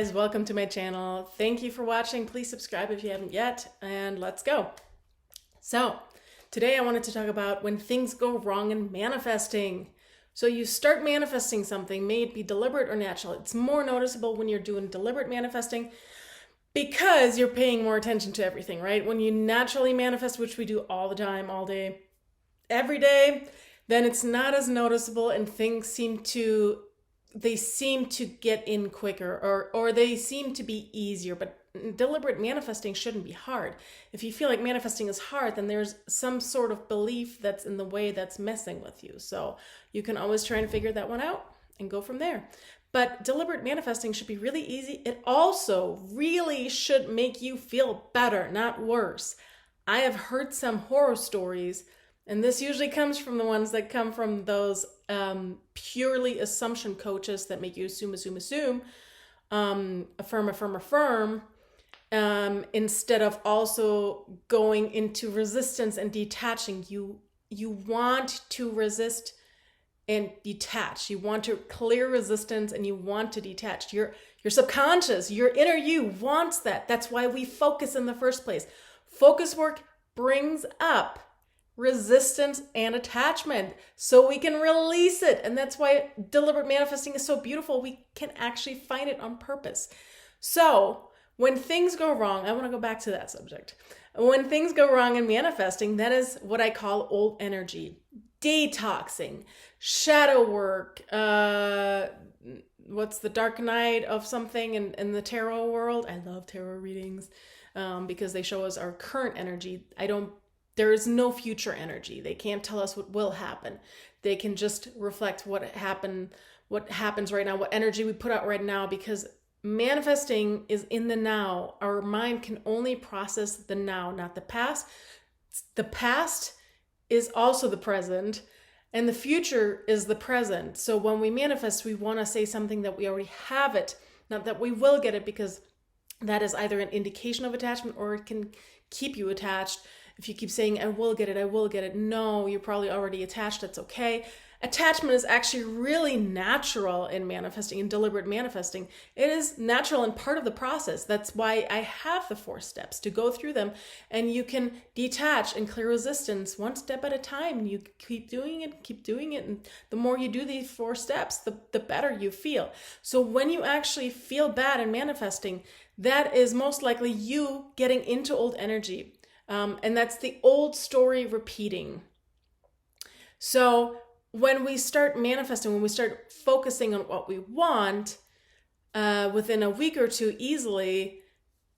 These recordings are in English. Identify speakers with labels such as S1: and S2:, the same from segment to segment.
S1: guys, welcome to my channel. Thank you for watching. Please subscribe if you haven't yet, and let's go. So today I wanted to talk about when things go wrong in manifesting. So you start manifesting something, may it be deliberate or natural. It's more noticeable when you're doing deliberate manifesting because you're paying more attention to everything, right? When you naturally manifest, which we do all the time, all day, every day, then it's not as noticeable and things seem to get in quicker or they seem to be easier. But deliberate manifesting shouldn't be hard. If you feel like manifesting is hard, then there's some sort of belief that's in the way that's messing with you. So you can always try and figure that one out and go from there. But deliberate manifesting should be really easy. It also really should make you feel better, not worse. I have heard some horror stories, and this usually comes from the ones that come from those purely assumption coaches that make you assume, affirm, instead of also going into resistance and detaching. You want to resist and detach. You want to clear resistance and you want to detach. Your subconscious, your inner you wants that. That's why we focus in the first place. Focus work brings up resistance and attachment so we can release it. And that's why deliberate manifesting is so beautiful. We can actually find it on purpose. So when things go wrong, I want to go back to that subject. When things go wrong in manifesting, that is what I call old energy, detoxing, shadow work, what's the dark night of something in the tarot world? I love tarot readings because they show us our current energy. There is no future energy. They can't tell us what will happen. They can just reflect what happens right now, what energy we put out right now, because manifesting is in the now. Our mind can only process the now, not the past. The past is also the present, and the future is the present. So when we manifest, we want to say something that we already have it, not that we will get it, because that is either an indication of attachment or it can keep you attached. If you keep saying, I will get it. No, you're probably already attached. That's okay. Attachment is actually really natural in manifesting, in deliberate manifesting. It is natural and part of the process. That's why I have the 4 steps to go through them. And you can detach and clear resistance one step at a time. And you keep doing it. And the more you do these 4 steps, the better you feel. So when you actually feel bad in manifesting, that is most likely you getting into old energy. And that's the old story repeating. So when we start manifesting, when we start focusing on what we want, within a week or two easily,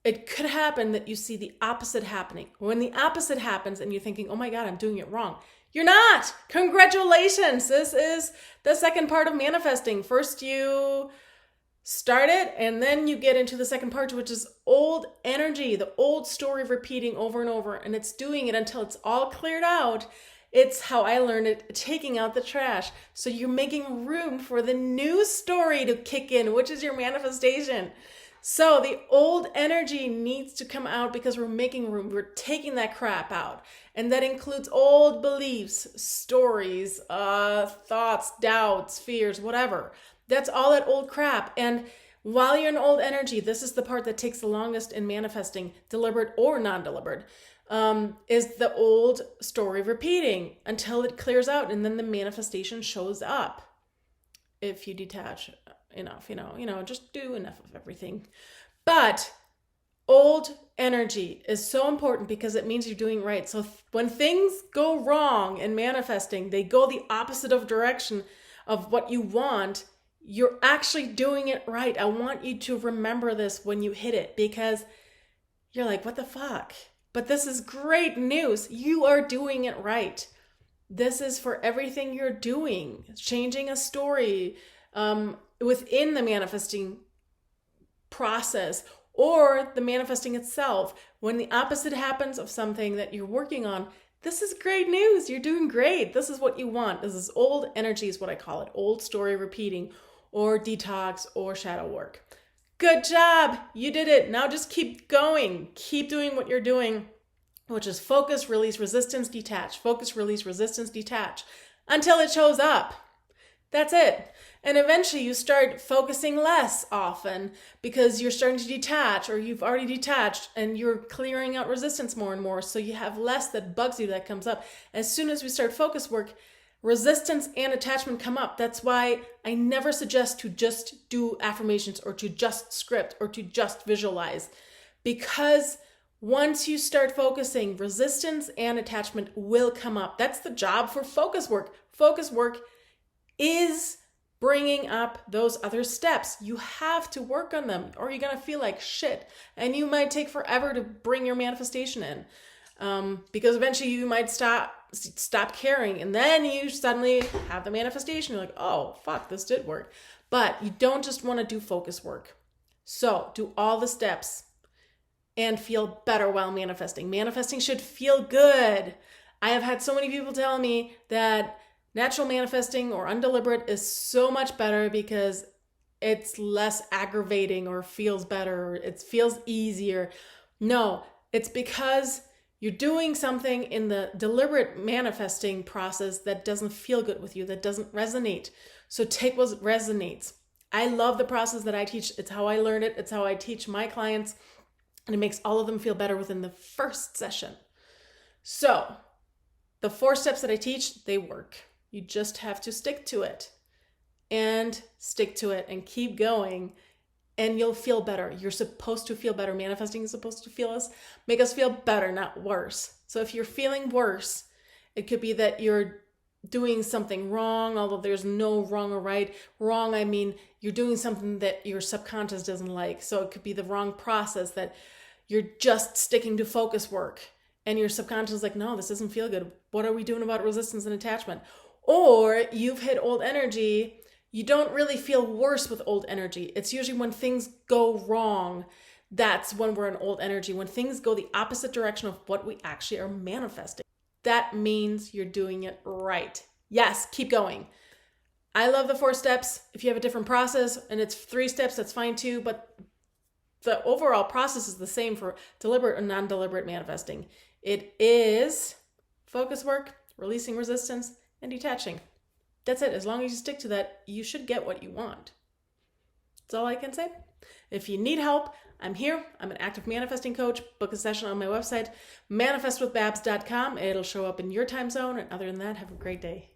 S1: it could happen that you see the opposite happening. When the opposite happens and you're thinking, oh my God, I'm doing it wrong. You're not. Congratulations. This is the second part of manifesting. First you start it, and then you get into the second part, which is old energy, the old story repeating over and over, and it's doing it until it's all cleared out. It's how I learned it, taking out the trash. So you're making room for the new story to kick in, which is your manifestation. So the old energy needs to come out because we're making room. We're taking that crap out. And that includes old beliefs, stories, thoughts, doubts, fears, whatever. That's all that old crap. And while you're in old energy, this is the part that takes the longest in manifesting, deliberate or non-deliberate, is the old story repeating until it clears out, and then the manifestation shows up. If you detach enough, just do enough of everything. But old energy is so important because it means you're doing right. So when things go wrong in manifesting, they go the opposite of direction of what you want. You're actually doing it right. I want you to remember this when you hit it, because you're like, what the fuck? But this is great news. You are doing it right. This is for everything you're doing. Changing a story within the manifesting process or the manifesting itself. When the opposite happens of something that you're working on, this is great news. You're doing great. This is what you want. This is old energy is what I call it. Old story repeating, or detox, or shadow work. Good job. You did it. Now just keep going. Keep doing what you're doing, which is focus, release, resistance, detach. Focus, release, resistance, detach until it shows up. That's it. And eventually you start focusing less often because you're starting to detach, or you've already detached and you're clearing out resistance more and more. So you have less that bugs you that comes up. As soon as we start focus work, resistance and attachment come up. That's why I never suggest to just do affirmations or to just script or to just visualize. Because once you start focusing, resistance and attachment will come up. That's the job for focus work. Focus work is bringing up those other steps. You have to work on them or you're going to feel like shit. And you might take forever to bring your manifestation in, because eventually you might stop caring. And then you suddenly have the manifestation. You're like, oh, fuck, this did work. But you don't just want to do focus work. So do all the steps and feel better while manifesting. Manifesting should feel good. I have had so many people tell me that natural manifesting or undeliberate is so much better because it's less aggravating or feels better, or it feels easier. No, it's because you're doing something in the deliberate manifesting process that doesn't feel good with you, that doesn't resonate. So take what resonates. I love the process that I teach. It's how I learned it. It's how I teach my clients. And it makes all of them feel better within the first session. So the 4 steps that I teach, they work. You just have to stick to it and keep going, and you'll feel better. You're supposed to feel better. Manifesting is supposed to make us feel better, not worse. So if you're feeling worse, it could be that you're doing something wrong, although there's no wrong or right. Wrong, I mean, you're doing something that your subconscious doesn't like. So it could be the wrong process, that you're just sticking to focus work and your subconscious is like, no, this doesn't feel good. What are we doing about resistance and attachment? Or you've hit old energy. You don't really feel worse with old energy. It's usually when things go wrong, that's when we're in old energy. When things go the opposite direction of what we actually are manifesting, that means you're doing it right. Yes, keep going. I love the 4 steps. If you have a different process and it's 3 steps, that's fine too. But the overall process is the same for deliberate and non-deliberate manifesting. It is focus work, releasing resistance, and detaching. That's it. As long as you stick to that, you should get what you want. That's all I can say. If you need help, I'm here. I'm an active manifesting coach. Book a session on my website, manifestwithbabs.com. It'll show up in your time zone. And other than that, have a great day.